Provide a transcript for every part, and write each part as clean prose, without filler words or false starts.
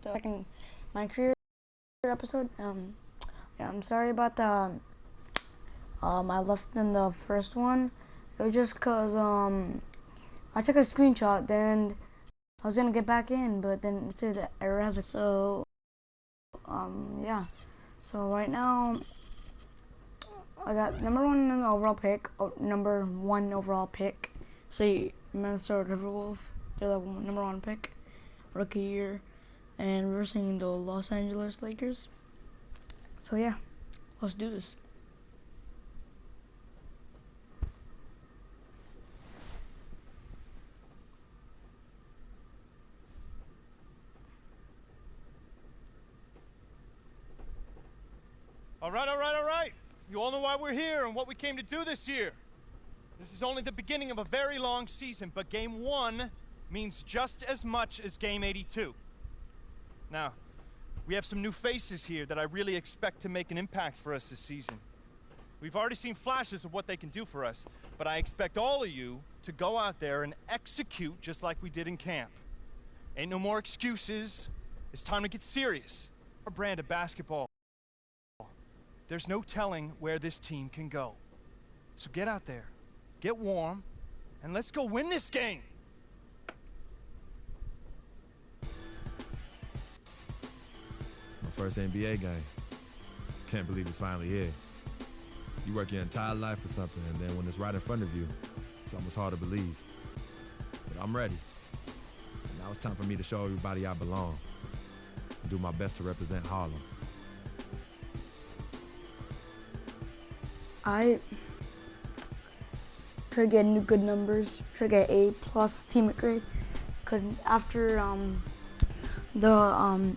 second my career episode. Yeah, I'm sorry about the I left in the first one. It was just cause I took a screenshot, then I was gonna get back in, but then it said error has so yeah. So right now I got number one overall pick, So Minnesota Timberwolves, they're the number one pick, rookie year, and we're seeing the Los Angeles Lakers. So yeah, let's do this. All right. You all know why we're here and what we came to do this year. This is only the beginning of a very long season, but Game 1 means just as much as Game 82. Now, we have some new faces here that I really expect to make an impact for us this season. We've already seen flashes of what they can do for us, but I expect all of you to go out there and execute just like we did in camp. Ain't no more excuses. It's time to get serious. Our brand of basketball. There's no telling where this team can go. So get out there, get warm, and let's go win this game. My first NBA game. Can't believe it's finally here. You work your entire life for something, and then when it's right in front of you, it's almost hard to believe. But I'm ready. And now it's time for me to show everybody I belong and do my best to represent Harlem. I try to get good numbers, try to get A+ teammate grade, because after the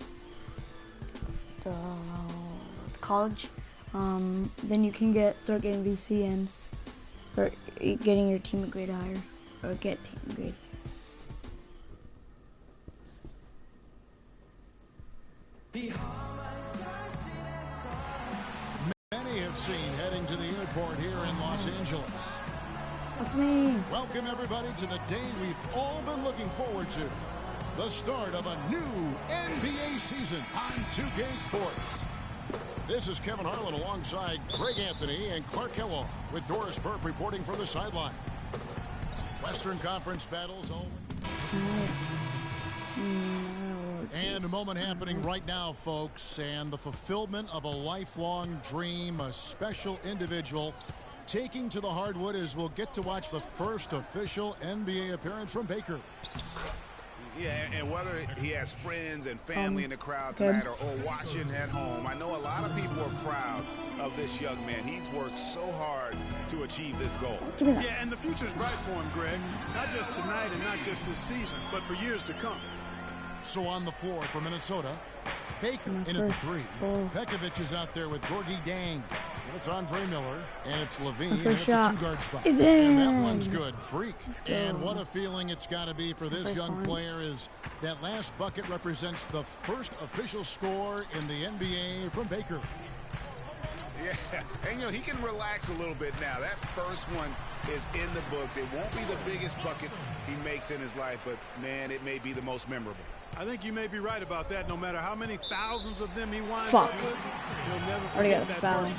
college, then you can start getting VC and start getting your teammate grade higher, or get team grade. Many have seen heading to the airport here in Los Angeles. That's me. Welcome everybody to the day we've all been looking forward to. The start of a new NBA season on 2K Sports. This is Kevin Harlan alongside Greg Anthony and Clark Kellogg with Doris Burke reporting from the sideline. Western Conference battles only. And a moment happening right now, folks, and the fulfillment of a lifelong dream, a special individual taking to the hardwood as we'll get to watch the first official NBA appearance from Baker. Yeah, and whether he has friends and family in the crowd tonight or watching at home, I know a lot of people are proud of this young man. He's worked so hard to achieve this goal. Yeah, and the future's bright for him, Greg. Not just tonight and not just this season, but for years to come. So on the floor for Minnesota, Baker in at the three. Pekovic is out there with Gorgie Dang. And it's Andre Miller, and it's Levine at the two-guard spot. And that one's good. Freak. And what a feeling it's got to be for this young player is that last bucket represents the first official score in the NBA from Baker. Yeah, and he can relax a little bit now. That first one is in the books. It won't be the biggest bucket he makes in his life, but, man, it may be the most memorable. I think you may be right about that. No matter how many thousands of them he winds up with, he'll never forget that first.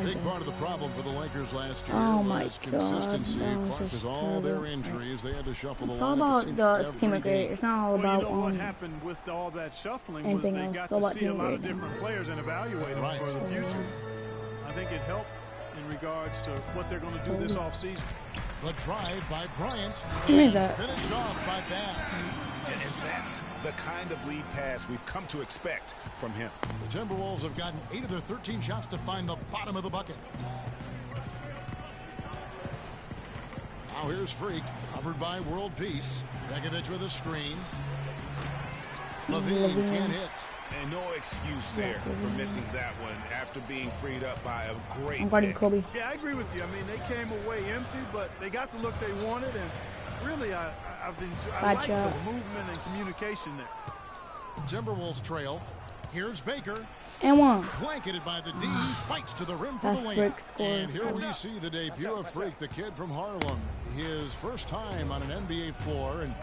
Big part of the problem for the Lakers last year was consistency. With all their injuries, they had to shuffle the lineup. It's all about the team grade. It's not all about what happened with all that shuffling was they got to see a lot of different players and evaluate them for the future. I think it helped in regards to what they're going to do this offseason. The drive by Bryant, finished off by Bass. And that's the kind of lead pass we've come to expect from him. The Timberwolves have gotten 8 of their 13 shots to find the bottom of the bucket. Now here's Freak, covered by World Peace. Pekovic with a screen. Levine can't hit. And no excuse there for missing that one after being freed up by a great I'm guarding Kobe. Yeah, I agree with you. I mean, they came away empty, but they got the look they wanted, and really, I like the movement and communication there. Timberwolves trail. Here's Baker. And one. Blanketed by the D. Fights to the rim for the win. And here we see the debut of Freak, the kid from Harlem. His first time on an NBA floor. And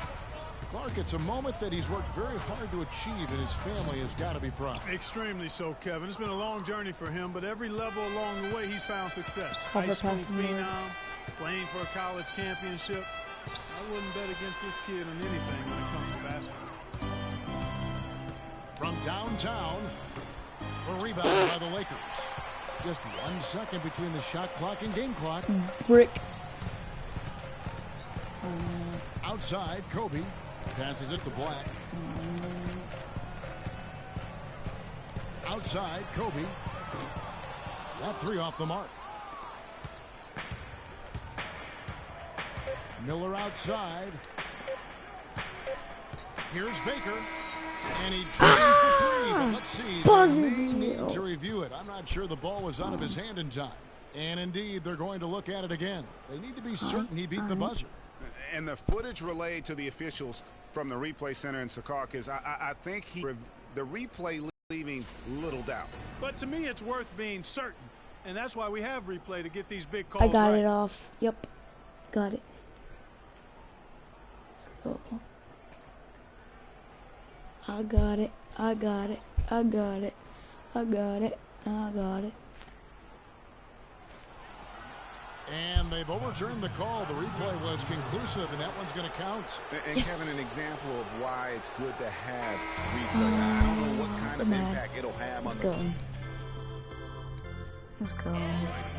Clark, it's a moment that he's worked very hard to achieve, and his family has got to be proud. Extremely so, Kevin. It's been a long journey for him, but every level along the way, he's found success. Cover High school passing phenom, playing for a college championship. I wouldn't bet against this kid on anything when it comes to basketball. From downtown, a rebound by the Lakers. Just 1 second between the shot clock and game clock. Brick. Outside, Kobe passes it to Black. Outside, Kobe. That three off the mark. Miller outside. Here's Baker. And he drains the three. But let's see. They may need to review it. I'm not sure the ball was out of his hand in time. And indeed, they're going to look at it again. They need to be certain he beat the buzzer. And the footage relayed to the officials from the replay center in Secaucus, I think the replay leaving little doubt. But to me, it's worth being certain. And that's why we have replay to get these big calls. I got right. it off. Yep. Got it. Let's go. I got it. I got it. I got it. I got it. I got it. And they've overturned the call. The replay was conclusive, and that one's going to count. And Kevin, an example of why it's good to have replay. I don't know what kind of impact it'll have on the team. Let's go.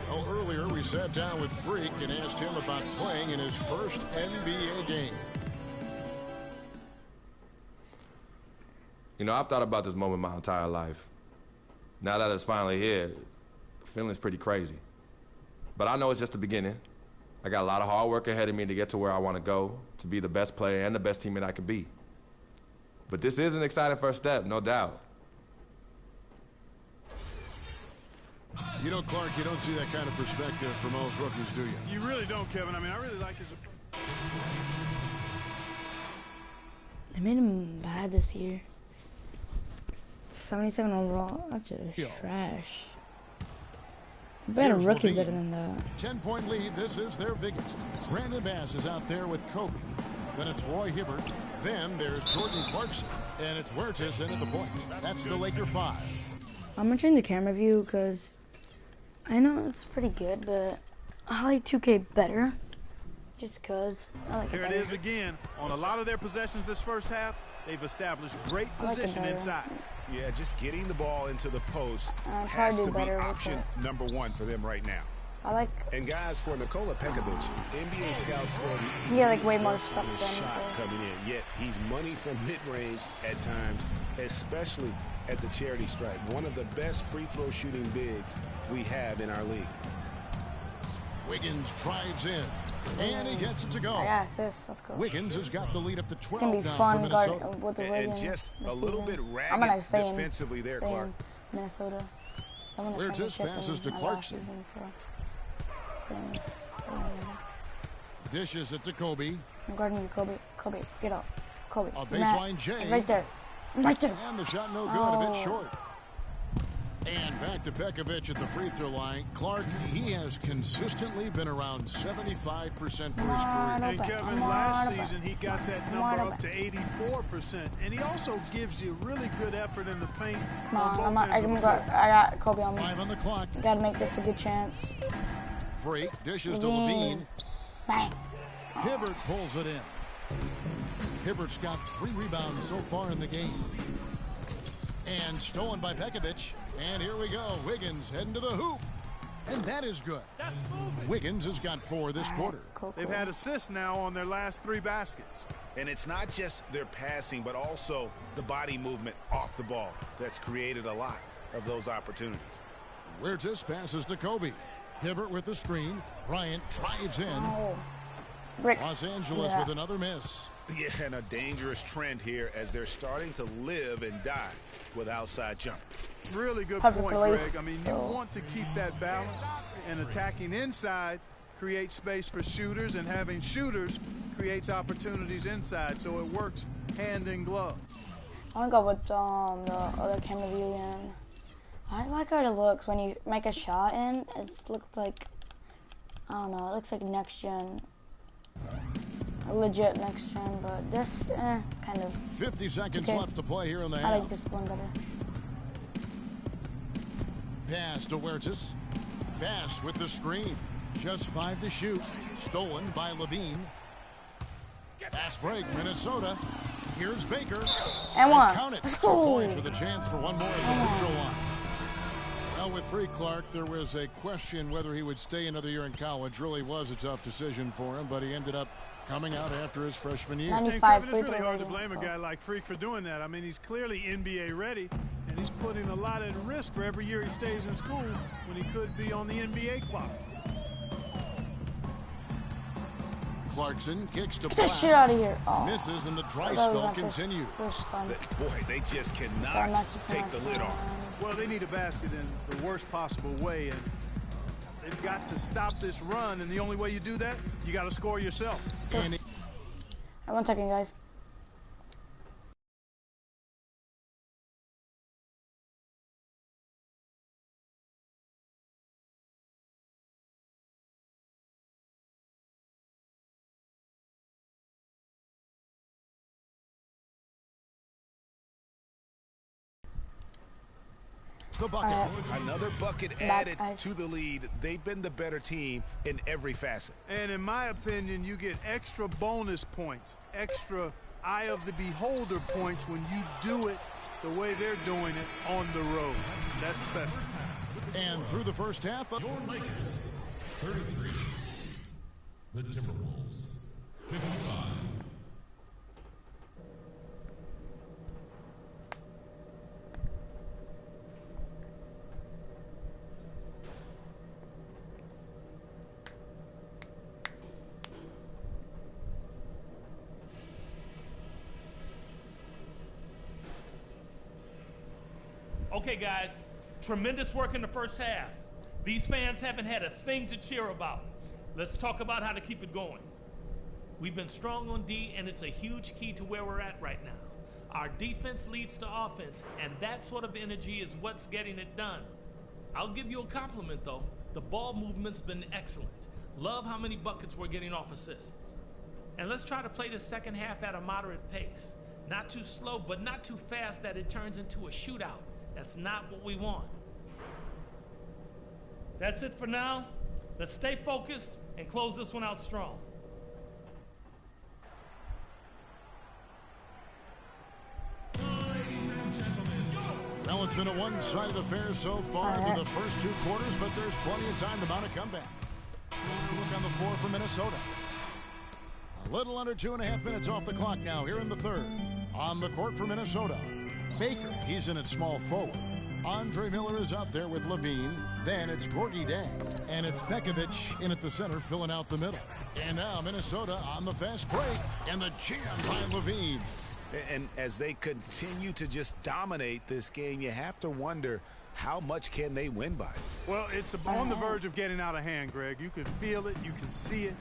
Well, earlier we sat down with Freak and asked him about playing in his first NBA game. You know, I've thought about this moment my entire life. Now that it's finally here, the feeling's pretty crazy. But I know it's just the beginning. I got a lot of hard work ahead of me to get to where I want to go, to be the best player and the best teammate I could be. But this is an exciting first step, no doubt. You know, Clark, you don't see that kind of perspective from most rookies, do you? You really don't, Kevin. I mean, I really like his approach. They made him bad this year. 77 overall. That's just trash. Better rookie better than that. 10-point lead. This is their biggest. Brandon Bass is out there with Kobe. Then it's Roy Hibbert. Then there's Jordan Clarkson. And it's Huertas in at the point. That's the Laker 5. I'm gonna change the camera view because I know it's pretty good, but I like 2K better. Just because I like it Here better. it is again. On a lot of their possessions this first half, they've established great position inside. Yeah, just getting the ball into the post try has to do to be better option number one for them right now. I like. And guys, for Nikola Pekovic, NBA scouts said he's like way more stuff his than shot coming in. Yet he's money from mid-range at times, especially at the charity stripe. One of the best free throw shooting bigs we have in our league. Wiggins drives in, and he gets it to go. I got assist. Let's go. Wiggins has got the lead up to 12 It's gonna be now fun for Minnesota. guarding with the And Wiggins. just this a little season. bit I'm gonna ragged stay in, defensively there, stay Clark. in Minnesota. I won the Huertas championship passes in to my last Clarkson. season, so Dishes it to Kobe. I'm guarding you, Kobe. Kobe, get up. Kobe. A baseline J. Right there. Right there. And the shot no good, a bit short. And back to Pekovic at the free throw line. Clark, he has consistently been around 75% for his career. And Kevin, last season he got that number up to 84%, and he also gives you really good effort in the paint. I got Kobe on me. 5 on the clock. Gotta make this a good chance. Freak dishes to Levine. Bang. Hibbert pulls it in. Hibbert's got 3 rebounds so far in the game. And stolen by Pekovic. And here we go. Wiggins heading to the hoop. And that is good. Wiggins has got 4 this quarter. Cool. They've had assists now on their last 3 baskets. And it's not just their passing, but also the body movement off the ball that's created a lot of those opportunities. Huertas passes to Kobe. Hibbert with the screen. Bryant drives in. Oh. Brick. Los Angeles with another miss. Yeah, and a dangerous trend here as they're starting to live and die with outside jumpers. Really good Perfect point, release. Greg. I mean, you want to keep that balance, and attacking inside creates space for shooters, and having shooters creates opportunities inside, so it works hand in glove. I want to go with the other camera view again. I like how it looks when you make a shot in. It looks like, I don't know, it looks like next gen. a legit next gen, but this, kind of. 50 seconds okay. left to play here in the half. I like this one better. Pass to Huertas. Bass with the screen. Just 5 to shoot. Stolen by Levine. Fast break, Minnesota. Here's Baker. And one. Count it. 2 points with a chance for one more at the free throw line. Well, with Freak Clark, there was a question whether he would stay another year in college. Really was a tough decision for him, but he ended up coming out after his freshman year. 95 Kevin, it's really hard to blame a guy like Freak for doing that. I mean, he's clearly NBA ready, and he's putting a lot at risk for every year he stays in school when he could be on the NBA clock. Clarkson kicks to Get this shit out of here. Oh. Misses, and the dry spell continues. Boy, they just cannot take the lid off. Well, they need a basket in the worst possible way, and they've got to stop this run, and the only way you do that, you got to score yourself. Right, 1 second, guys. The bucket. Another bucket added to the lead. They've been the better team in every facet. And in my opinion, you get extra bonus points, extra eye of the beholder points when you do it the way they're doing it on the road. That's special. And through the first half, your Lakers, 33. The Timberwolves, 55. Okay, guys, tremendous work in the first half. These fans haven't had a thing to cheer about. Let's talk about how to keep it going. We've been strong on D, and it's a huge key to where we're at right now. Our defense leads to offense, and that sort of energy is what's getting it done. I'll give you a compliment, though. The ball movement's been excellent. Love how many buckets we're getting off assists. And let's try to play the second half at a moderate pace. Not too slow, but not too fast that it turns into a shootout. That's not what we want. That's it for now. Let's stay focused and close this one out strong. Well, it's been a one-sided affair so far through the first 2 quarters, but there's plenty of time to mount a comeback. Look on the floor for Minnesota. A little under 2.5 minutes off the clock now here in the third. On the court for Minnesota, Baker, he's in at small forward. Andre Miller is out there with Levine. Then it's Gorgie Dang. And it's Pekovic in at the center, filling out the middle. And now Minnesota on the fast break. And the jam by Levine. And as they continue to just dominate this game, you have to wonder, how much can they win by? Well, it's on the verge of getting out of hand, Greg. You can feel it. You can see it.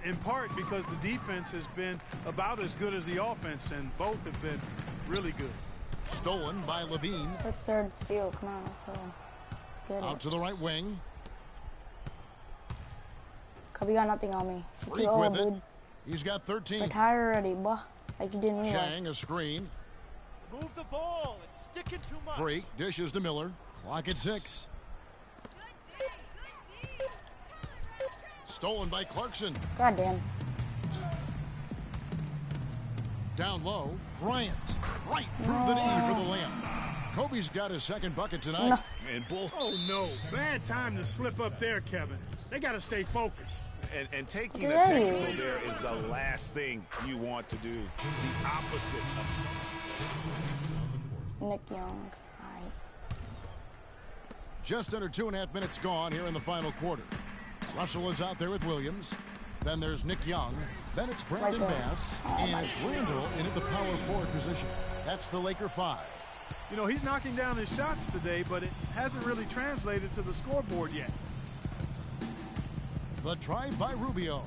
In part because the defense has been about as good as the offense, and both have been really good. Stolen by Levine. The third steal. Come on, let's go. Get out to the right wing. Kobe got nothing on me. Freak with it. He's got 13. Retire already, boy. Like you didn't realize. Chang, a screen. Move the ball. It's sticking too much. Freak dishes to Miller. Clock at 6. Stolen by Clarkson. Goddamn. Down low, Bryant. Right through the knee for the layup. Kobe's got his second bucket tonight. No. And Bulls. Oh, no. Bad time to slip up there, Kevin. They got to stay focused. And taking a technical there is the last thing you want to do. The opposite of Nick Young. Hi. Just under 2.5 minutes gone here in the final quarter. Russell is out there with Williams. Then there's Nick Young. Then it's Brandon Bass. And it's Randall in at the power forward position. That's the Laker 5. You know, he's knocking down his shots today, but it hasn't really translated to the scoreboard yet. The drive by Rubio.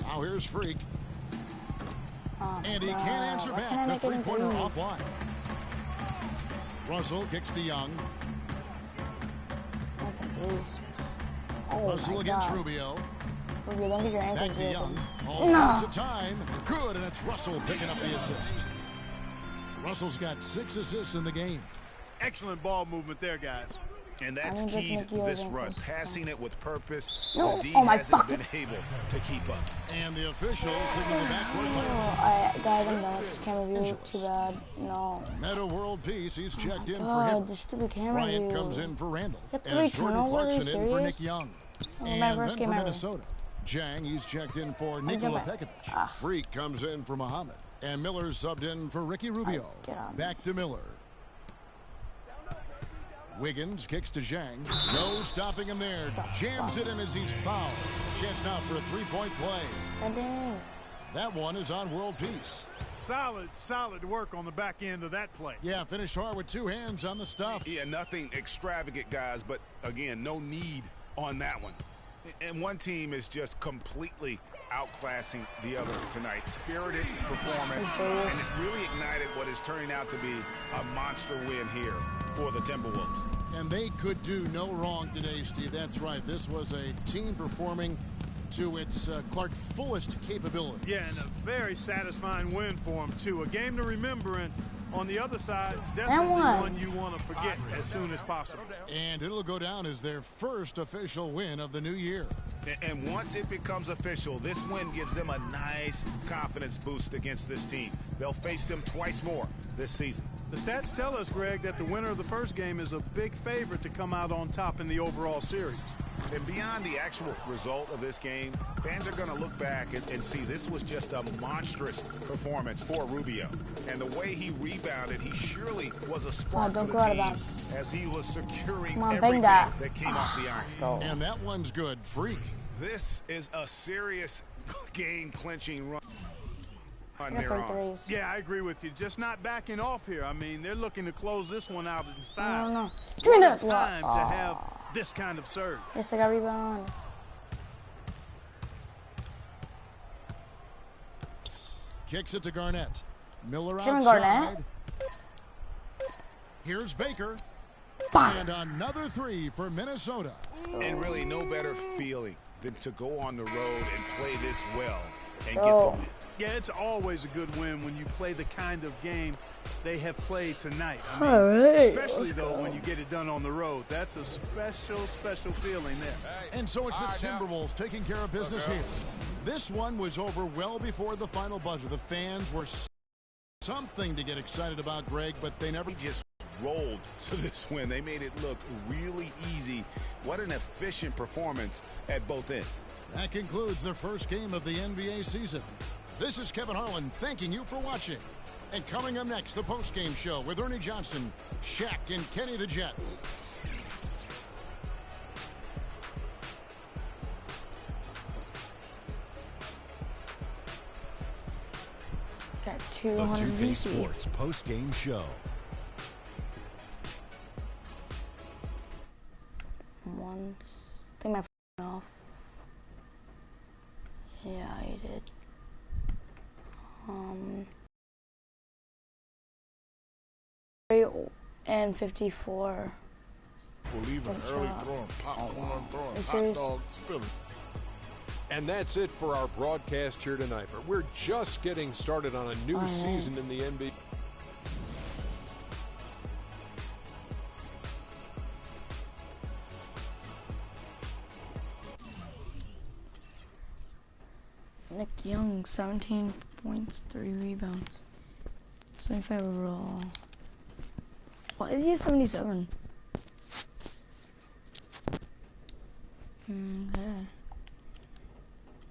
Now here's Freak. And he can't answer back. The three-pointer offline. Russell kicks to Young. Oh Russell against Rubio. Rubio, don't get your Back ankles to Young. broken. All sorts of time. Good, and it's Russell picking up the assist. Russell's got 6 assists in the game. Excellent ball movement there, guys. And that's key to this run, passing it with purpose. No. The D Oh my hasn't fuck. been able to keep up. And the officials signal the backcourt. Guys, I'm done. This camera view, too bad. No. Meta World Peace, he's checked in for God, him. the stupid camera Bryant view. comes in for Randall. Got 3 And Jordan turnovers, Clarkson in for serious? Nick Young. Oh, my And first then game for ever. Minnesota, Jang, he's checked in for jump Nikola back. Pekovic. Freak comes in for Muhammad. And Miller's subbed in for Ricky Rubio. Get on. Back to Miller. Wiggins kicks to Zhang. No stopping him there. Jams it in as he's fouled. Chance now for a 3-point play. Dang. That one is on World Peace. Solid work on the back end of that play. Yeah, finished hard with 2 hands on the stuff. Yeah, nothing extravagant, guys, but again, no need on that one. And one team is just completely outclassing the other tonight. Spirited performance, and it really ignited what is turning out to be a monster win here for the Timberwolves. And they could do no wrong today, Steve. That's right. This was a team performing to its Clark fullest capability. Yeah, and a very satisfying win for him, too. A game to remember, and on the other side, definitely one you want to forget as soon as possible. And it'll go down as their first official win of the new year. And once it becomes official, this win gives them a nice confidence boost against this team. They'll face them twice more this season. The stats tell us, Greg, that the winner of the first game is a big favorite to come out on top in the overall series. And beyond the actual result of this game, fans are going to look back and see this was just a monstrous performance for Rubio. And the way he rebounded, he surely was a spark for the team as he was securing everything that came off the ice. And that one's good. Freak. This is a serious game-clinching run. Yeah, I agree with you. Just not backing off here. I mean, they're looking to close this one out in style. I don't know. What a time to have this kind of surge. Yes, I got rebound. Kicks it to Garnett. Miller Kevin outside. Garnett. Here's Baker. And another 3 for Minnesota. And really no better feeling than to go on the road and play this well and get the win. Yeah, it's always a good win when you play the kind of game they have played tonight. I mean, All right, especially, though, when you get it done on the road. That's a special feeling there. And so it's the Timberwolves taking care of business here. This one was over well before the final buzzer. The fans were something to get excited about, Greg, but they never just rolled to this win. They made it look really easy. What an efficient performance at both ends. That concludes the first game of the NBA season. This is Kevin Harlan thanking you for watching. And coming up next, the post-game show with Ernie Johnson, Shaq, and Kenny the Jet. Got The 200 2K VC. Sports post-game show. Once. I think my phone off. Yeah, I did. And 54. We're leaving early, throwing popcorn, throwing hot dogs, spilling. And that's it for our broadcast here tonight. But we're just getting started on a new season in the NBA. Nick Young, 17 points, 3 rebounds. 75 overall. Why is he at 77? Okay.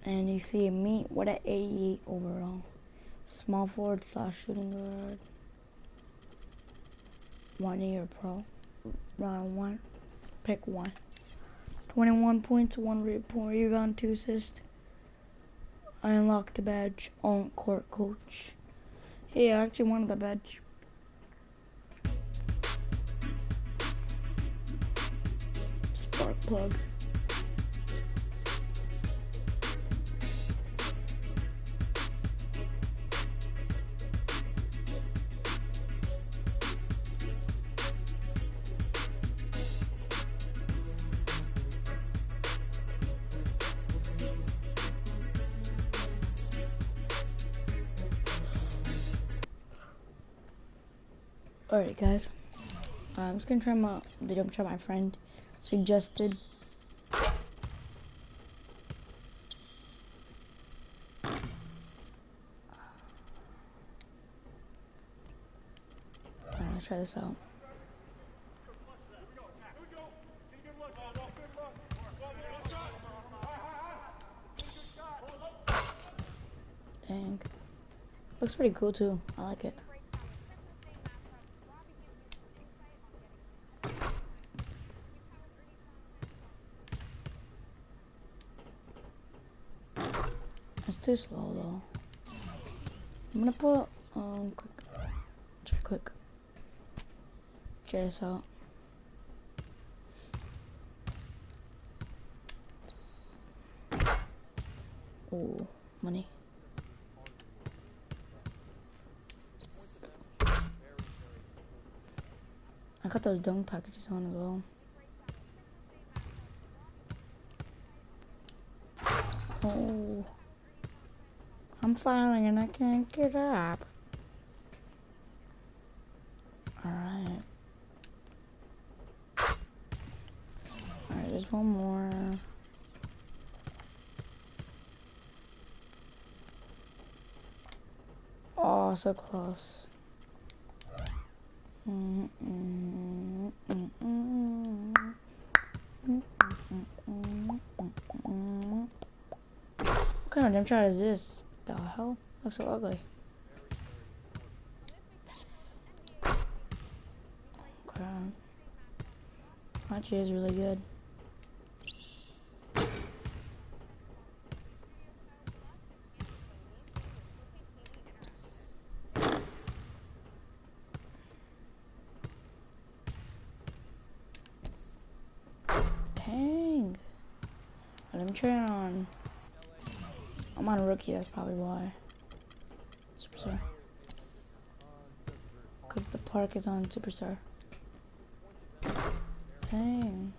And you see me, what at 88 overall. Small forward / shooting guard. 1 year pro. Round 1. Pick 1. 21 points, 1 rebound, 2 assists. I unlocked the badge. On court coach. Hey, I actually wanted the badge. Spark plug. Alright, guys. I'm just gonna try the jump shot my friend suggested. Alright, let's try this out. Dang. Looks pretty cool too. I like it. It's too slow though. I'm gonna put quick. Check this out. Oh, money. I got those dunk packages on as well. Oh, I'm falling and I can't get up. Alright. Alright, there's one more. Oh, so close. What kind of jump shot is this? The hell? Looks so ugly. Crap. Actually is really good. Dang. Let me try it on. I'm on rookie, that's probably why. Superstar. Because the park is on Superstar. Dang.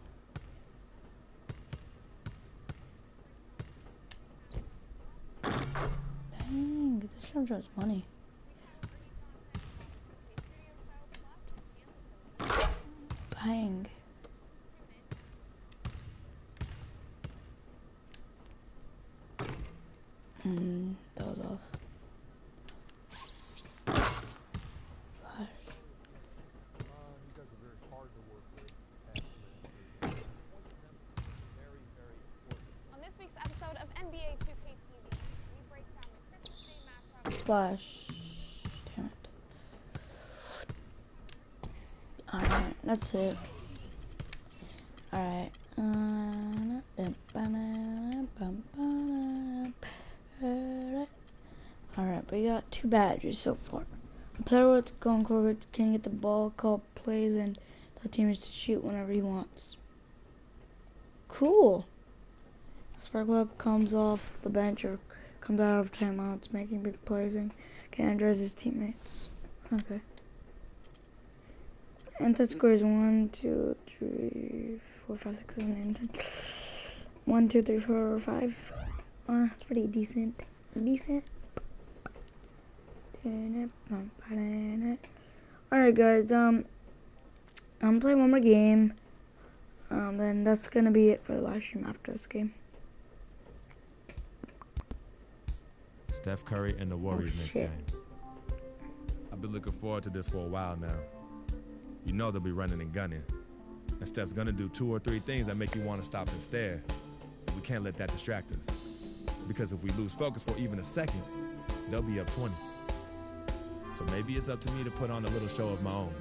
Dang, this jump shot's money. Bang. That was off. Flash. On this week's episode of Nba2k16 we break down the Christmas Day matchup. Flash. Damn it. Alright, that's it. Alright. Alright, we got 2 badges so far. The player with going forward can get the ball, call plays, and tell teammates to shoot whenever he wants. Cool. Sparkweb comes off the bench or comes out of timeouts, making big plays and can address his teammates. Okay. And that scores 1, 2, 3, 4, 5, 6, 7, 8, 10. 1, 2, 3, 4, 5. It's pretty decent. Alright guys, I'm playing one more game. Then that's gonna be it for the live stream after this game. Steph Curry and the Warriors next game. I've been looking forward to this for a while now. You know they'll be running and gunning. And Steph's gonna do 2 or 3 things that make you want to stop and stare. We can't let that distract us. Because if we lose focus for even a second, they'll be up 20. So maybe it's up to me to put on a little show of my own.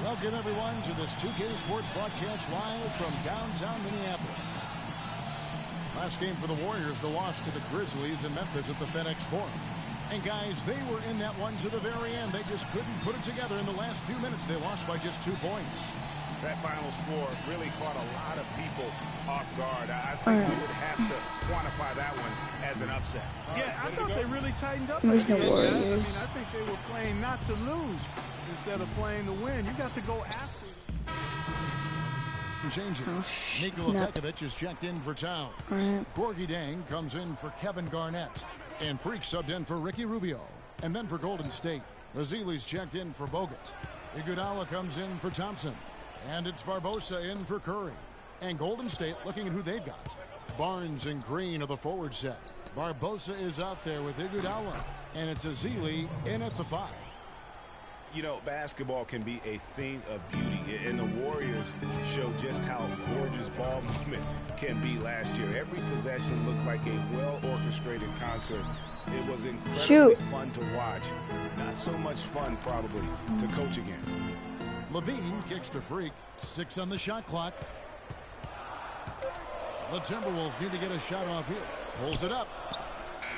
Welcome, everyone, to this 2K Sports broadcast live from downtown Minneapolis. Last game for the Warriors, the loss to the Grizzlies in Memphis at the FedEx Forum. And guys, they were in that one to the very end. They just couldn't put it together in the last few minutes. They lost by just 2 points. That final score really caught a lot of people off guard. I think we would have to quantify that one as an upset. Yeah, I thought they really tightened up. There's no guys. Warriors. I think they were playing not to lose instead of playing to win. You got to go after it. Changes. Nikola Pekovic is checked in for Towns. Gorgie Dang comes in for Kevin Garnett. And Freak subbed in for Ricky Rubio. And then for Golden State, Azili's checked in for Bogut. Iguodala comes in for Thompson. And it's Barbosa in for Curry. And Golden State looking at who they've got. Barnes and Green are the forward set. Barbosa is out there with Iguodala. And it's Azili in at the 5. You know, basketball can be a thing of beauty, and the Warriors show just how gorgeous ball movement can be last year. Every possession looked like a well-orchestrated concert. It was incredibly fun to watch. Not so much fun, probably, to coach against. Levine kicks to Freak. 6 on the shot clock. The Timberwolves need to get a shot off here. Pulls it up.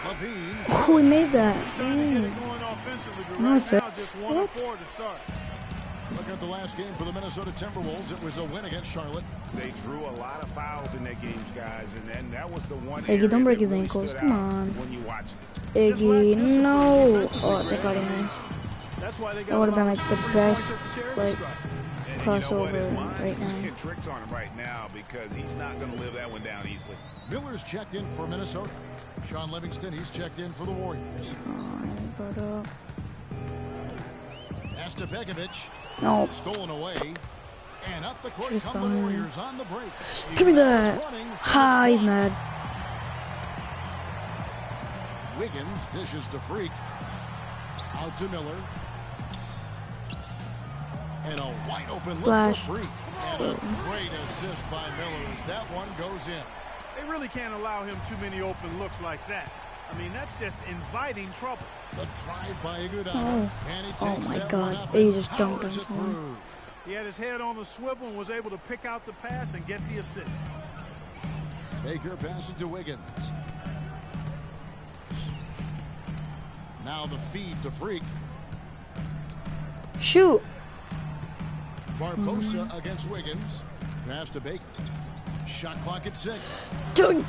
Levine. Oh, we made that. No, just 1-4 to start. Looking at the last game for the Minnesota Timberwolves, it was a win against Charlotte. They drew a lot of fouls in their games, guys, and then that was the one. Iggy, don't break his ankles. Come on. When you watched it. Iggy, no. Oh, thank God he missed. That would have been like the best, like, crossover right now. Tricks on him right now because he's not going to live that one down easily. Miller's checked in for Minnesota. Sean Livingston, he's checked in for the Warriors. Pass to Pekovic. No. Stolen away. And up the court come the Warriors on the break. Give me that. Ha, he's mad. Wiggins dishes to Freak. Out to Miller. And a wide open look for Freak. And a great assist by Miller as that one goes in. They really can't allow him too many open looks like that. I mean, that's just inviting trouble. The drive by Iguodala. And he takes my that God. one up He and just dunked powers on it someone. through. He had his head on the swivel and was able to pick out the pass and get the assist. Baker passes to Wiggins. Now the feed to Freak. Shoot. Barbosa against Wiggins. Pass to Baker. Shot clock at 6. Dunked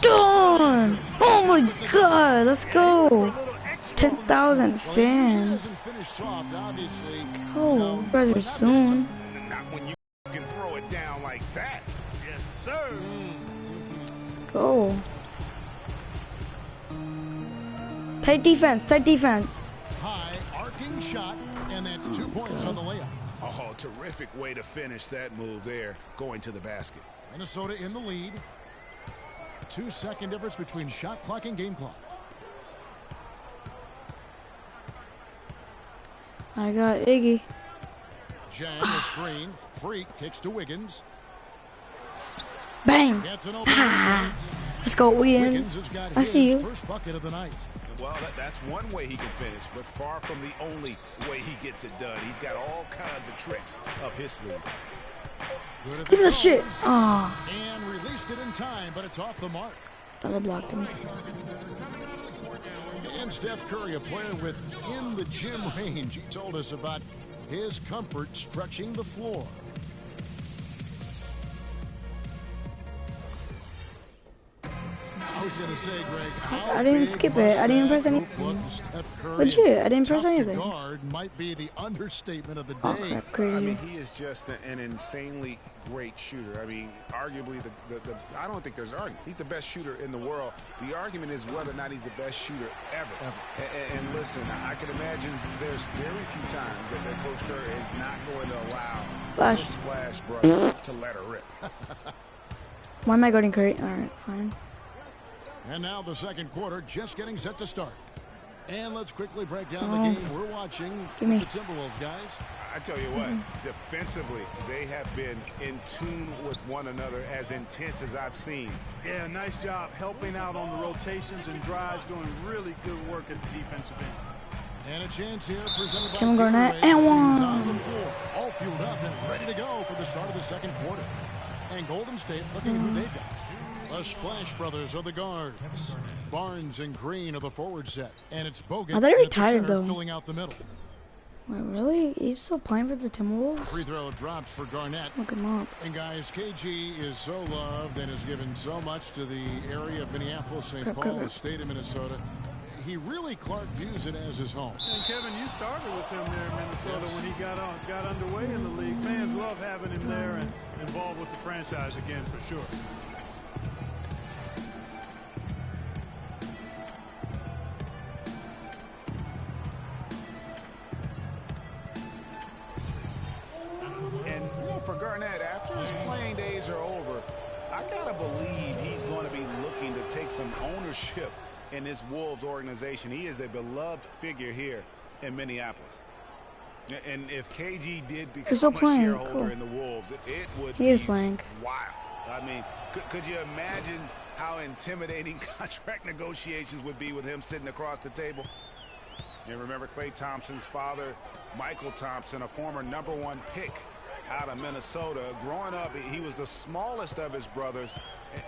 on! Oh my God, let's go. 10,000 fans. Oh, brother, soon. Not when you can throw it down like that. Yes, sir. Let's go. Tight defense, tight defense. High arcing shot, and that's 2 points on the layup. Oh, terrific way to finish that move there, going to the basket. Minnesota in the lead. 2-second difference between shot clock and game clock. I got Iggy. Jang the screen. Freak kicks to Wiggins. Bang. Let's go, Wiggins. I see you. First bucket of the night. Well, that's one way he can finish, but far from the only way he gets it done. He's got all kinds of tricks up his sleeve. Give me the shit. Oh. And released it in time, but it's off the mark. Thought I blocked him. And Steph Curry, a player within the gym range, he told us about his comfort stretching the floor. I was going to say, Greg, I didn't skip it. I didn't press anything. Legit, I didn't press anything. Guard might be the understatement of the day. Oh, crap, crazy. I mean, he is just an insanely great shooter. I mean, arguably, I don't think there's an argument. He's the best shooter in the world. The argument is whether or not he's the best shooter ever. And listen, I can imagine there's very few times that Coach Curry is not going to allow this splash brush to let her rip. Why am I guarding Curry? All right, fine. And now the second quarter just getting set to start. And let's quickly break down the game we're watching with the Timberwolves, guys. I tell you what, defensively, they have been in tune with one another as intense as I've seen. Yeah, nice job helping out on the rotations and drives, doing really good work at the defensive end. And a chance here presented by Kevin Garnett and one. On the floor, all fueled up and ready to go for the start of the second quarter. And Golden State looking at who they've got. The Splash Brothers are the guards. Barnes and Green are the forward set. And it's Bogut I thought he at the retired, center, though. filling out the middle. Wait, really? He's still playing for the Timberwolves? Free throw drops for Garnett. Look him up. And guys, KG is so loved and has given so much to the area of Minneapolis, St. Paul, the state of Minnesota. He really, Clark, views it as his home. And Kevin, you started with him there in Minnesota when he got underway in the league. Fans love having him there and involved with the franchise again for sure. And, you know, for Garnett, after his playing days are over, I got to believe he's going to be looking to take some ownership in this Wolves organization. He is a beloved figure here in Minneapolis. And if KG did become a shareholder in the Wolves, it would be wild. I mean, could you imagine how intimidating contract negotiations would be with him sitting across the table? And remember Klay Thompson's father, Michael Thompson, a former #1 pick out of Minnesota. Growing up, he was the smallest of his brothers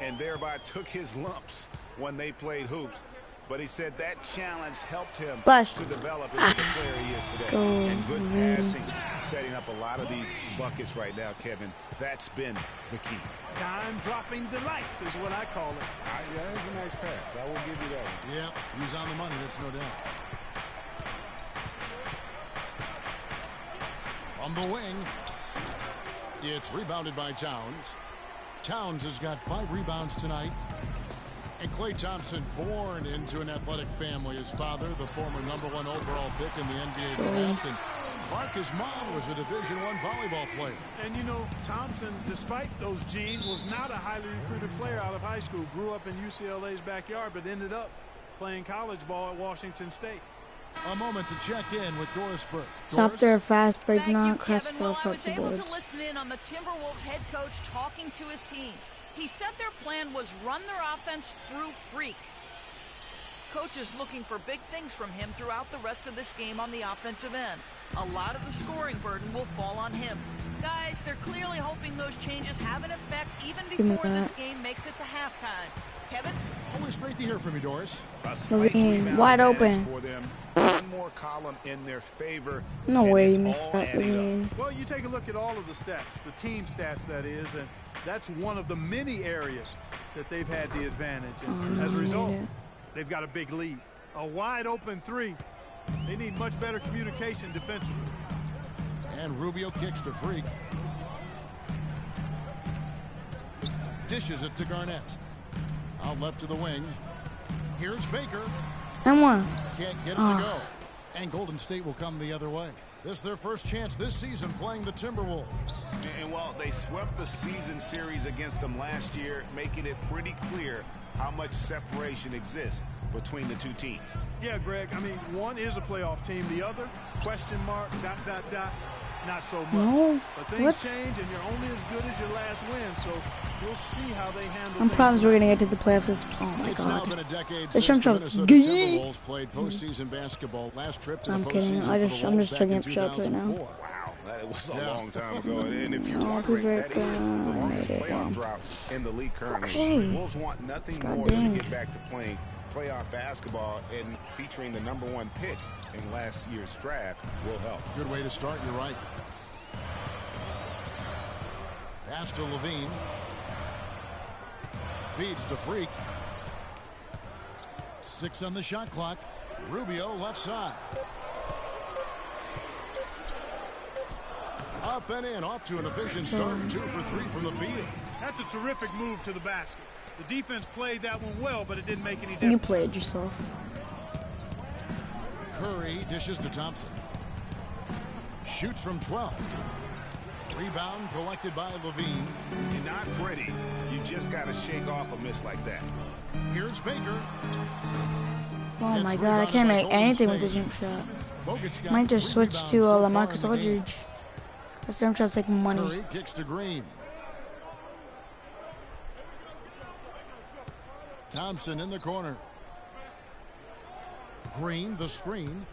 and thereby took his lumps when they played hoops. But he said that challenge helped him to develop into the player he is today. And good passing, setting up a lot of these buckets right now, Kevin. That's been the key. Dime-dropping delights is what I call it. Yeah, that's a nice pass. I will give you that one. Yeah, he's on the money, that's no doubt. From the wing, it's rebounded by Towns. Towns has got 5 rebounds tonight. And Klay Thompson, born into an athletic family. His father, the former #1 overall pick in the NBA draft. And Mark, his mom, was a Division I volleyball player. And, you know, Thompson, despite those genes, was not a highly recruited player out of high school. Grew up in UCLA's backyard, but ended up playing college ball at Washington State. A moment to check in with Doris Burke. Stop there, fast break, not Kevin. crest Well, off I was able boards. to listen in on the Timberwolves head coach talking to his team. He said their plan was run their offense through Freak. Coach is looking for big things from him throughout the rest of this game on the offensive end. A lot of the scoring burden will fall on him. Guys, they're clearly hoping those changes have an effect even before this game makes it to halftime. Kevin? Always great to hear from you, Doris. Levine, wide open. For them. One more column in their favor. No way you missed that, Levine. Well, you take a look at all of the stats, the team stats, that is, and that's one of the many areas that they've had the advantage. And as a result, they've got a big lead. A wide open 3. They need much better communication defensively. And Rubio kicks to Freak. Dishes it to Garnett. Out left to the wing. Here's Baker. And one. Can't get it to go. And Golden State will come the other way. This is their first chance this season playing the Timberwolves. And while they swept the season series against them last year, making it pretty clear how much separation exists between the two teams. Yeah, Greg, I mean, one is a playoff team. The other, question mark, ... not so much. No. But things change, and you're only as good as your last win, so we'll see how they handle I'm promised we're going to get to the playoffs. Oh, my It's God. now been a decade The since the Timberwolves Minnesota Timberwolves played postseason basketball. Last trip to the kidding. postseason I'm just checking up shots right now. Wow, that was a long time ago. And if you're wondering, that is the longest playoff drought in the league currently. The Wolves want nothing more than to get back to playing playoff basketball, and featuring the #1 pick in last year's draft will help. Good way to start, you're right. Pass to Levine. Feeds to Freak. 6 on the shot clock. Rubio left side. Up and in, off to an efficient start. 2 for 3 from the field. That's a terrific move to the basket. The defense played that one well, but it didn't make any difference. You played yourself. Curry dishes to Thompson. Shoots from 12. Rebound collected by Levine. You're not pretty. You just got to shake off a miss like that. Here's Baker. Oh my God, I can't make anything with the jump shot. Might just switch to LaMarcus Aldridge. This jump shot's like money. Curry kicks to Green. Thompson in the corner. Green, the screen.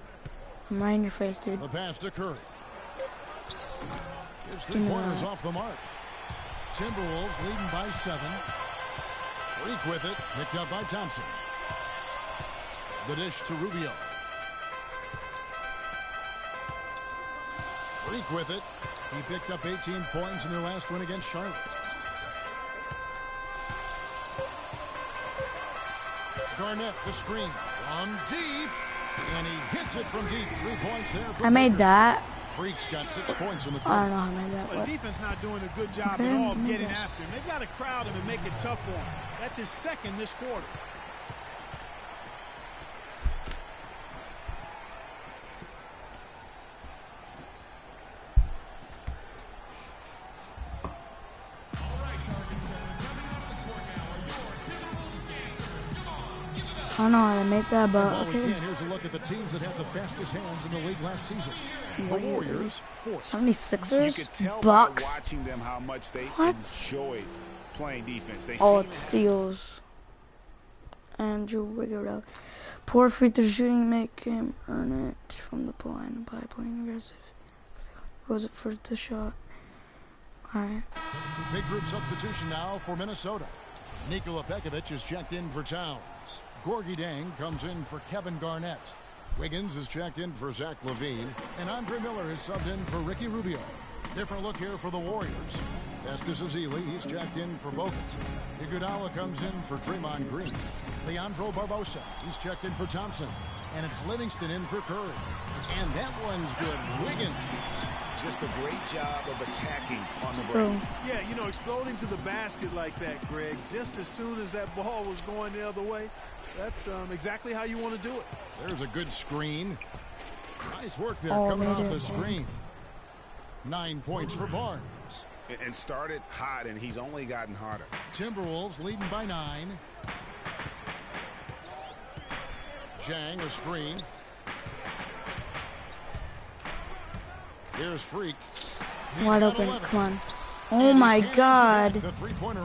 I'm right in your face, dude. The pass to Curry. His 3 pointers off the mark. Timberwolves leading by 7. Freak with it, picked up by Thompson. The dish to Rubio. Freak with it. He picked up 18 points in their last win against Charlotte. Garnett, the screen. From deep. And he hits it from deep. 3 points there. I made that. Freak's got 6 points in the I don't know how I made that. Well, the defense not doing a good job at all of getting after him. They've got to crowd him and make it tough for him. That's his second this quarter. I don't know how to make that, but okay. Here's a look at the teams that had the fastest hands in the league last season. The Warriors, 76ers, You could tell Bucks. by watching them how much they What? enjoyed playing defense. They Oh, see it's steals. Andrew Wiggerell. Poor free throw shooting make him earn it from the line by playing aggressive. Goes for the shot. Alright. big group substitution now for Minnesota. Nikola Pekovic is checked in for Towns. Gorgie Dang comes in for Kevin Garnett. Wiggins is checked in for Zach LaVine. And Andre Miller is subbed in for Ricky Rubio. Different look here for the Warriors. Festus Ezeli, he's checked in for Bogut. Iguodala comes in for Draymond Green. Leandro Barbosa, he's checked in for Thompson. And it's Livingston in for Curry. And that one's good. Wiggins. just a great job of attacking on the break. Yeah, you know, exploding to the basket like that, Greg, just as soon as that ball was going the other way, that's exactly how you want to do it. There's a good screen. Nice work there coming off the screen. 9 points for Barnes. And started hot, and he's only gotten hotter. Timberwolves leading by 9. Jang, a screen. Here's Freak. Wide open, come on. Oh my god.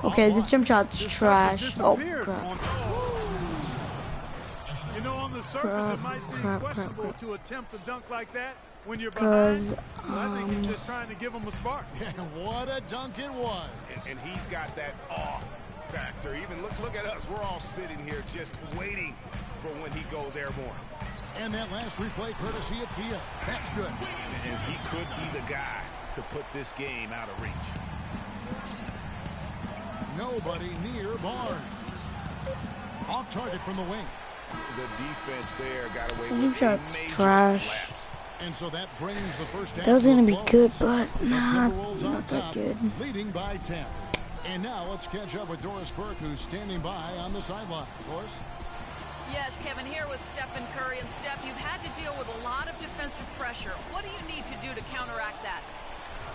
Okay, this jump shot's trash. Oh, crap. You know, on the surface, it might seem questionable to attempt a dunk like that when you're behind. But I think he's just trying to give him a spark. What a dunk it was. And he's got that awe factor. Even look at us. We're all sitting here just waiting for when he goes airborne. And that last replay courtesy of Kia. That's good. And he could be the guy to put this game out of reach. Nobody near Barnes. Off target from the wing. The defense there got away with shot's trash. Collapse. And so that brings the first half. That was going to be good, but not that good. Leading by 10. And now let's catch up with Doris Burke, who's standing by on the sideline. Doris? Yes, Kevin, here with Stephen Curry. And Steph, you've had to deal with a lot of defensive pressure. What do you need to do to counteract that?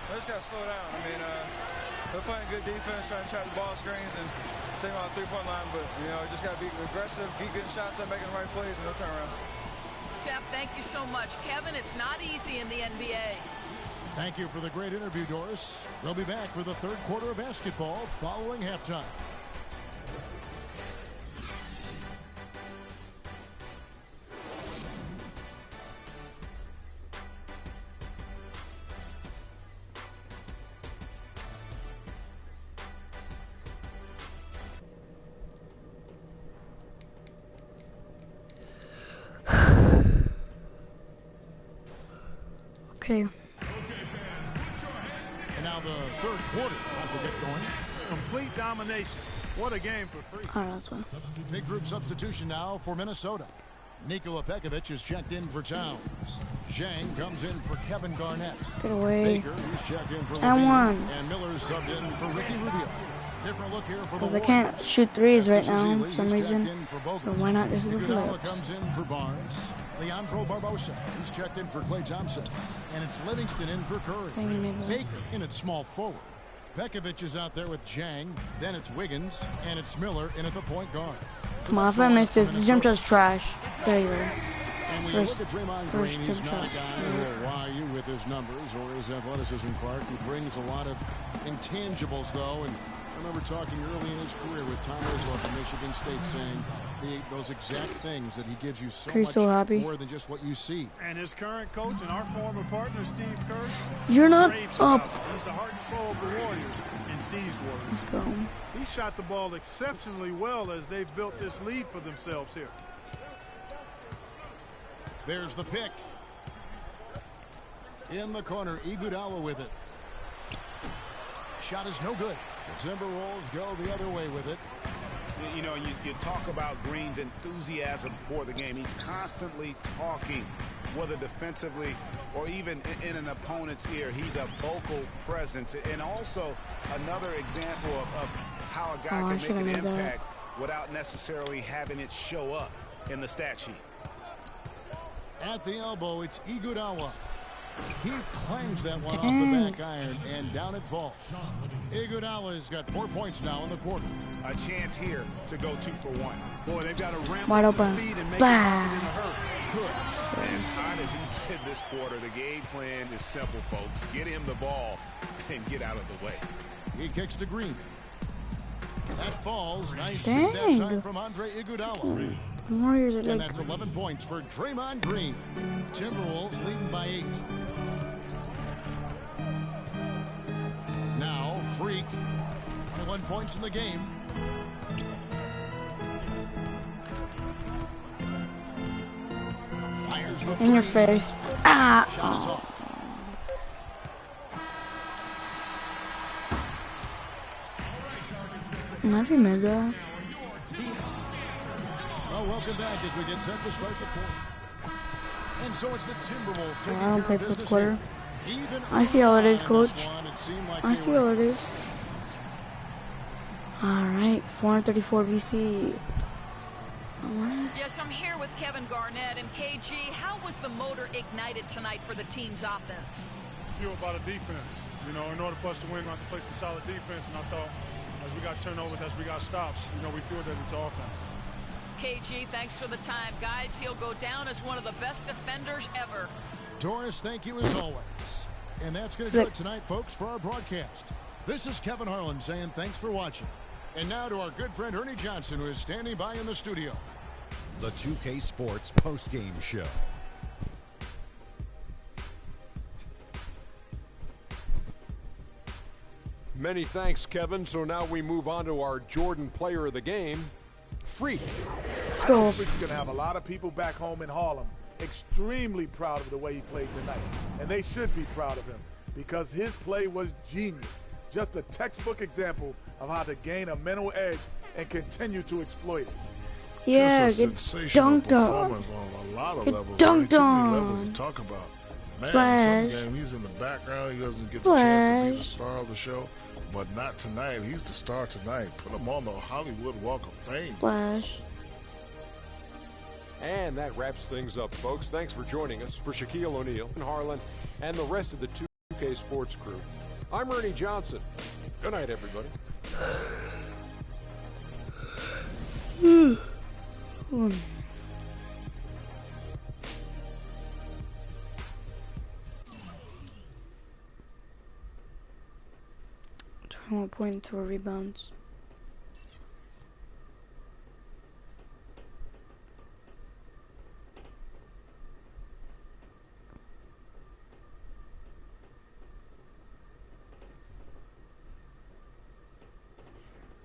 I just got to slow down. I mean, they're playing good defense, trying to trap the ball screens and take them out the 3-point line. But, you know, just got to be aggressive, keep getting shots up, making the right plays, and they'll turn around. Steph, thank you so much. Kevin, it's not easy in the NBA. Thank you for the great interview, Doris. We'll be back for the third quarter of basketball following halftime. Okay. And now the third quarter about to get going. Complete domination. What a game for Free. All right, that's one. Big group substitution now for Minnesota. Nikola Pekovic is checked in for Towns. Zhang comes in for Kevin Garnett. Get away. Baker is checked in for And LaVine. one. And Miller's subbed in for Ricky Rubio. Different look here for the Because I can't shoot threes right now for some reason. So why not just do Iguodala flips? comes in for Barnes. Leandro Barbosa, he's checked in for Klay Thompson. And it's Livingston in for Curry. Baker in at small forward. Pekovic is out there with Zhang. Then it's Wiggins. And it's Miller in at the point guard. Come on, if I missed it, the jump shot's trash. There you go. And when you look at Draymond Green, he's not a guy who will wow you with his numbers or his athleticism, Clark. He brings a lot of intangibles, though. And I remember talking early in his career with Tom Izzo from Michigan State saying those exact things, that he gives you so much more than just what you see. And his current coach and our former partner, Steve Kerr, you're not raves up. about him. He's the heart and soul of the Warriors. in Steve's words. Let's go. He shot the ball exceptionally well as they've built this lead for themselves here. There's the pick. In the corner, Iguodala with it. Shot is no good. The Timberwolves go the other way with it. You know, you talk about Green's enthusiasm for the game. He's constantly talking, whether defensively or even in an opponent's ear. He's a vocal presence. And also another example of how a guy can make an impact without necessarily having it show up in the stat sheet. At the elbow, it's Iguodala. He clangs that one off the back iron, and down it falls. Iguodala's got 4 points now in the quarter. A chance here to go 2 for 1. Boy, they've got to ramp Wide up the open. speed and make it happen in a hurry. Good. As hot as he's been this quarter, the game plan is simple, folks. Get him the ball and get out of the way. He kicks to Green. That falls. Nice feed that time from Andre Iguodala. Warriors are And like... that's 11 points for Draymond Green. Timberwolves leading by 8. Now, Freak. 21 points in the game. Fires the three. In your face. Ah! Shot is off. Have you made that? Well, welcome back as we get set to start the fourth. And so it's the Timberwolves taking I don't care play of fourth business quarter. here. Even I see how it is, on coach. this one, it seemed like I they see were- how it is. Alright, 434 VC. Alright. Yes, I'm here with Kevin Garnett and KG. How was the motor ignited tonight for the team's offense? Feel about the defense. You know, in order for us to win, we have to play some solid defense. And I thought, as we got turnovers, as we got stops, you know, we feel that it's offense. KG, thanks for the time. Guys, he'll go down as one of the best defenders ever. Doris, thank you as always. And that's going to do it tonight, folks, for our broadcast. This is Kevin Harlan saying thanks for watching. And now to our good friend Ernie Johnson, who is standing by in the studio. The 2K Sports post-game show. Many thanks, Kevin. So now we move on to our Jordan player of the game, Freak. Let's go. Freak's going to have a lot of people back home in Harlem extremely proud of the way he played tonight. And they should be proud of him because his play was genius. Just a textbook example of how to gain a mental edge and continue to exploit it. Yeah, Just a get sensational dunked on. performance on a lot of Get levels. dunked Too many on. levels to talk about. Man, Splash. in some game he's in the background. He doesn't get the chance to be the star of the show. But not tonight. He's the star tonight. Put him on the Hollywood Walk of Fame. Flash. And that wraps things up, folks. Thanks for joining us. For Shaquille O'Neal and Harlan and the rest of the 2K Sports crew, I'm Ernie Johnson. Good night, everybody. One point to a rebounds.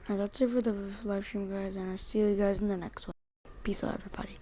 Alright, that's it for the live stream, guys, and I'll see you guys in the next one. Peace out, everybody.